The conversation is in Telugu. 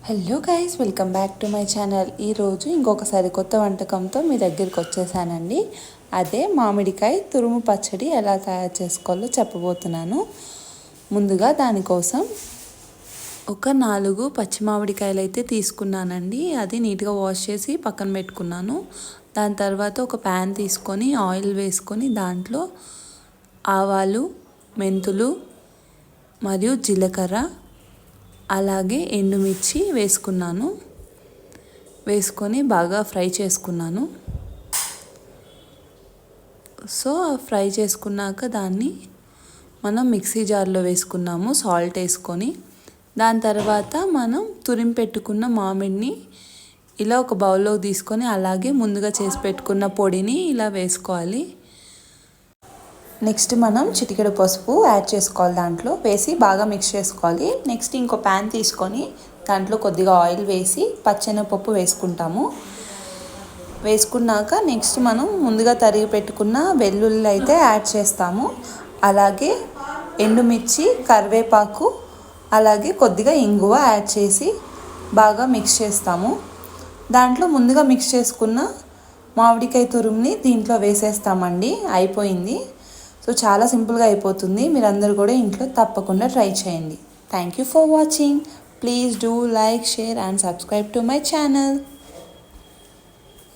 Hello guys, welcome back to my channel. ఈరోజు ఇంకొకసారి కొత్త వంటకంతో మీ దగ్గరికి వచ్చేసానండి. అదే మామిడికాయ తురుము పచ్చడి ఎలా తయారు చేసుకోవాలో చెప్పబోతున్నాను. ముందుగా దానికోసం ఒక 4 పచ్చి మామిడికాయలు అయితే తీసుకున్నానండి. అది నీట్గా వాష్ చేసి పక్కన పెట్టుకున్నాను. దాని తర్వాత ఒక ప్యాన్ తీసుకొని ఆయిల్ వేసుకొని దాంట్లో ఆవాలు, మెంతులు మరియు జీలకర్ర అలాగే ఎండుమిర్చి వేసుకొని బాగా ఫ్రై చేసుకున్నాను. సో ఫ్రై చేసుకున్నాక దాన్ని మనం మిక్సీ జార్లో వేసుకున్నాము సాల్ట్ వేసుకొని. దాని తర్వాత మనం తురిమి పెట్టుకున్న మామిడిని ఇలా ఒక బౌల్లోకి తీసుకొని అలాగే ముందుగా చేసి పెట్టుకున్న పొడిని ఇలా వేసుకోవాలి. నెక్స్ట్ మనం చిటికెడు పసుపు యాడ్ చేసుకోవాలి. దాంట్లో వేసి బాగా మిక్స్ చేసుకోవాలి. నెక్స్ట్ ఇంకో ప్యాన్ తీసుకొని దాంట్లో కొద్దిగా ఆయిల్ వేసి పచ్చెనగపప్పు వేసుకున్నాక నెక్స్ట్ మనం ముందుగా తరిగి పెట్టుకున్న వెల్లుల్లి అయితే యాడ్ చేస్తాము. అలాగే ఎండుమిర్చి, కరివేపాకు అలాగే కొద్దిగా ఇంగువ యాడ్ చేసి బాగా మిక్స్ చేస్తాము. దాంట్లో ముందుగా మిక్స్ చేసుకున్న మామిడికాయ తురుముని దీంట్లో వేసేస్తామండి. అయిపోయింది. సో చాలా సింపుల్గా అయిపోతుంది. మీరందరూ కూడా ఇంట్లో తప్పకుండా ట్రై చేయండి. Thank you for watching. Please do like, share and subscribe to my channel.